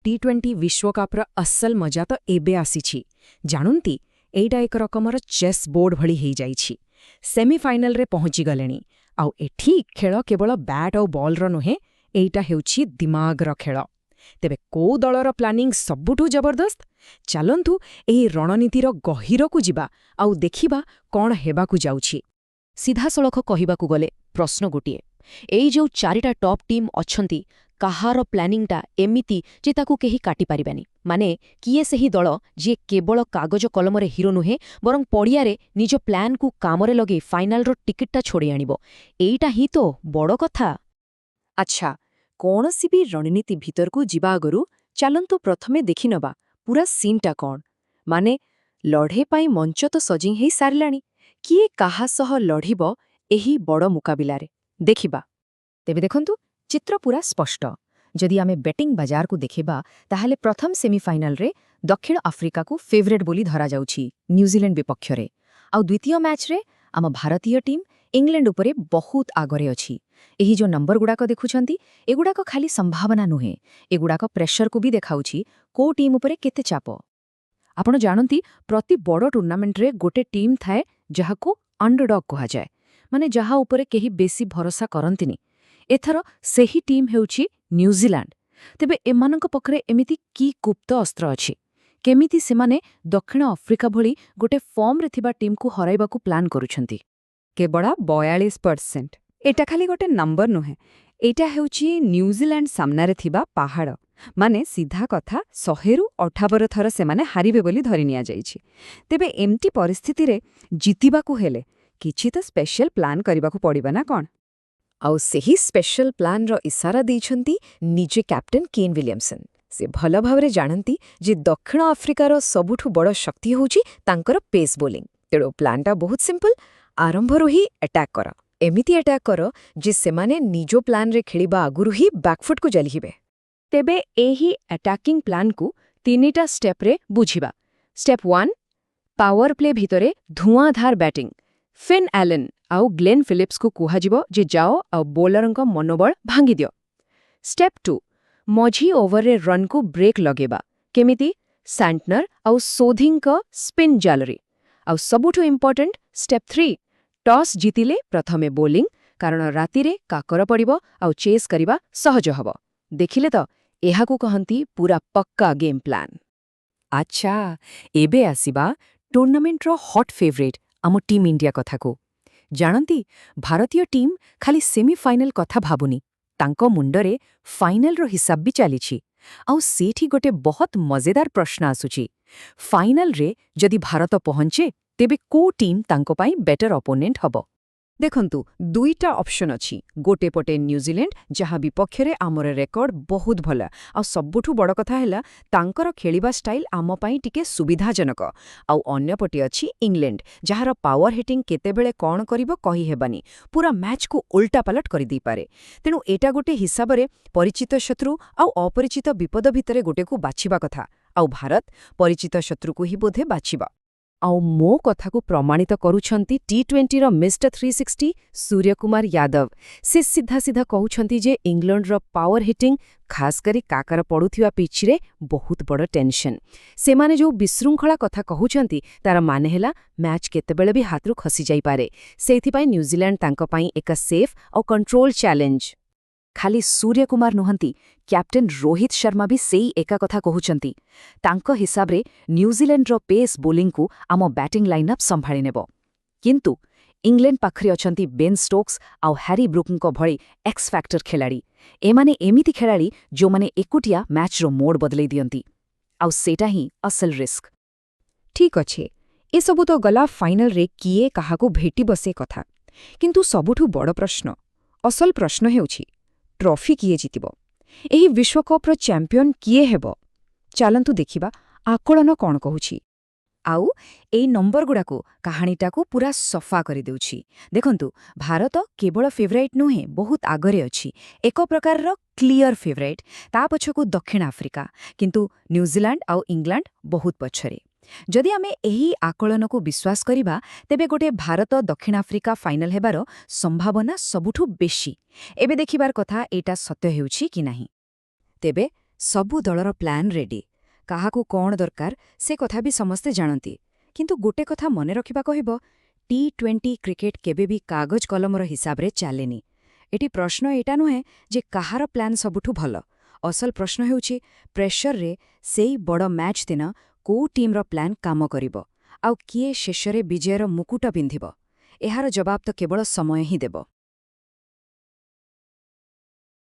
टी20 विश्वकप्र असल मजा तो एबे आसीछि जानुंती एइटा एक रकमर चेस बोर्ड भली हेई जाइछि सेमीफाइनल रे पहुंची गलेनी आउ एठी खेल केवल बैट और बॉल रो नुहे एइटा हेउछि दिमाग रो खेल तेबे को दलर प्लानिंग सबुठु जबरदस्त चलंतु एही रणनीतिर गहिरकु जिबा आउ देखिबा कोन हेबाकु जाउछि सीधासळख कहिबाकु गले प्रश्न गोटिए एई जो चारिटा टॉप टीम अछंती काहार प्लानिंगटा एमिति जे ताकु केही काटी पारिबानी माने किए सेही दल जे केवल कागज कलमरे हिरो नुहे बरं पड़ियारे निज प्लान कु कामरे लगे फाइनल रो टिकटटा छोड़ी आनिबो एइटा ही तो बड़ कथा। अच्छा कोनसी भी रणनीति भीतर को जिबा आगरु चलंतु प्रथमे देखि नबा पूरा सीनटा कोन माने लढे पाई मंच तो सजिंग हेई सारलानी किए काहा सह लढिबो एही बड़ मुकाबिलारे देखिबा तेबे देखंतु चित्र पूरा स्पष्ट जदि आमे बैटिंग बाजार को देखिबा ताहाले प्रथम सेमीफाइनल रे दक्षिण अफ्रिका को फेवरेट बोली धरा जाउछि न्यूजीलैंड विपक्ष रे आउ द्वितीय मैच रे आम भारतीय टीम इंग्लैंड उपरे बहुत आगरे अछि एही जो नंबर गुडाक देखुछंती एगुडाक खाली संभावना नुहे एगुडाक प्रेशर को भी देखाउछि को टीम उपरे केते चाप आपण जानंती प्रति बड़ टूर्नामेंट रे गोटे टीम थाए जहाको अंडरडॉग कहा जाए माने जहा उपरे केही बेसी भरोसा करंतिनी एथर सेही टीम हेउछि न्यूजीलैंड तेबे एमानक पखरे एमिति की गुप्त अस्त्र अछि केमिति सेमाने दक्षिण अफ्रिका भली गोटे फॉर्म रे थिबा टीम को हराइबाकू प्लान करूछंती केवल 42% एटा खाली गोटे नंबर नुहे एटा हेउछि न्यूजीलैंड सामनारे थिबा पहाड़ माने सीधा कथा 100 रु 58 थर सेमाने हारिबे बोली धरि निया जाइछि तेबे एम्ति परिस्थिति रे जितिबाकू हेले किछि तो स्पेशल प्लान करिबाकू पड़िबा ना कोन आउ सेही स्पेशल प्लान रो इशारा दैछंती निजे कैप्टन केन विलियमसन से भल भावरे जानंती जे दक्षिण अफ्रिकार सबुठु बड़ शक्ति होउछि तांकर पेस बोलिंग तेडो प्लानटा बहुत सिंपल आरंभरु ही अटैक कर एमिति अटैक कर जे सेमाने निजो प्लान रे खेलिबा आगुरु ही बैकफुट को जलिहिबे तेबे एही अटैकिंग प्लान को तीनिटा स्टेप रे बुझिबा स्टेप 1 पावर प्ले भितरे धुआंधार बैटिंग फिन एलन आउ ग्लेन फिलिप्स को कुहाजिबो जे जाओ आउ बोलरंक मनोबल भांगी दियो स्टेप 2 मझी ओवर रे रन को ब्रेक लगेबा केमिति सैंटनर आउ सोधिंग का स्पिन जालरी आउ सबुठु इंपोर्टेंट स्टेप 3 टॉस जीतिले प्रथमे बोलिंग कारण राति रे काकर पड़िबो आउ चेस करिबा सहज हबो देखिले तो एहाकू कहंती पूरा पक्का गेम प्लान। अच्छा एबे आसीबा टूर्नामेंट रो हॉट फेवरेट आम टीम इंडिया कथा को जानती भारतीय टीम खाली सेमीफाइनल कथा भाबुनी तांको मुंडरे फाइनल रो हिसाब भी चलीछि आउ सेठी गोटे बहुत मजेदार प्रश्न आसुछि फाइनल रे जदि भारत पहुंचे तेबे को टीम तांको पाई बेटर ओपोनेंट हबो देखंतु दुईटा ऑप्शन अछि गोटे पटे न्यूजीलैंड जहा विपक्षरे आमर रेकर्ड बहुत भला आ सबुठु बड़ कथा हैला तांकर खेलिबा स्टाइल आम पाई टिके सुविधाजनक आउ अन्य पटे अछि इंग्लैंड जहार पावर हिटिंग केतेबेले कोन करिवो कहि हेबानी पूरा मैच को उल्टा पलट करि दी पारे तेनु एटा गोटे हिसाब रे परिचित शत्रु आउ अपरिचित विपद भितरे गोटे को बाछिबा कथा आउ भारत परिचित शत्रु को ही बोधे बाछिबा आउ मो कथा को प्रमाणित करूछंती टी20 रो मिस्टर 360 सूर्यकुमार यादव से सीधा सीधा कहउछंती जे इंग्लैंड रो पावर हिटिंग खास करी काकर पडुथिबा पिच रे बहुत बड़ टेंशन से माने जो विशृंखला कथा कहउछंती तार माने हैला मैच केतेबेले भी हाथरु खसी जाई पारे सेथि पई न्यूजीलैंड तांको पई एक सेफ और कंट्रोल चैलेंज खाली सूर्यकुमार नुहंती कैप्टन रोहित शर्मा भी सेई एका कथा कहउछंती तांको हिसाब रे न्यूजीलैंड रो पेस बोलिंग को आम बैटिंग लाइनअप संभाळी नेबो किंतु इंग्लैंड पाखरे अछंती बेन स्टोक्स आउ हैरी ब्रुकनको भଳି एक्स फैक्टर खेलाड़ी एमाने एमिति खेलाड़ी जो माने एकुटिया मैच रो मोड बदलै दियंती आउ सेटा ही असल रिस्क ठीक अछि ए सब तो गला फाइनल रे किए काहाको भेटी बसे कथा किंतु सबुठु बड़ प्रश्न असल प्रश्न हेउछि ट्रॉफी किए जितिबो एही विश्वकप रो चैंपियन किए हेबो चलंतु देखिबा आकलन कोन कहूछि आउ एई नंबर गुडाको कहानीटाको पूरा सफा करि देउछि देखंतु भारत केवल फेवरेट नुहे बहुत आगरे अछि एक प्रकार रो क्लियर फेवरेट ता पछको दक्षिण अफ्रिका किंतु न्यूजीलैंड आउ इंग्लैंड बहुत पछरे जदि आमे एही आकलन को विश्वास करिबा तेबे गोटे भारत दक्षिण अफ्रिका फाइनल हेबार संभावना सबुठु बेशी एबे देखिबार कथा एटा सत्य हेउछि कि नाही तेबे ସବୁ ଦଳର ପ୍ଲାନ୍ ରେଡି। କାହାକୁ କ'ଣ ଦରକାର ସେ କଥା ବି ସମସ୍ତେ ଜାଣନ୍ତି। କିନ୍ତୁ ଗୋଟେ କଥା ମନେ ରଖିବା କହିବ, ଟି20 କ୍ରିକେଟ କେବେ ବି କାଗଜ କଲମର ହିସାବରେ ଚାଲେନି। ଏଠି ପ୍ରଶ୍ନ ଏଇଟା ନୁହେଁ ଯେ କାହାର ପ୍ଲାନ୍ ସବୁଠୁ ଭଲ। ଅସଲ ପ୍ରଶ୍ନ ହେଉଛି ପ୍ରେସରରେ ସେଇ ବଡ଼ ମ୍ୟାଚ୍ ଦିନ କୋଉ ଟିମ୍ର ପ୍ଲାନ୍ କାମ କରିବ, ଆଉ କିଏ ଶେଷରେ ବିଜୟର ମୁକୁଟ ପିନ୍ଧିବ। ଏହାର ଜବାବ ତ କେବଳ ସମୟ ହିଁ ଦେବ।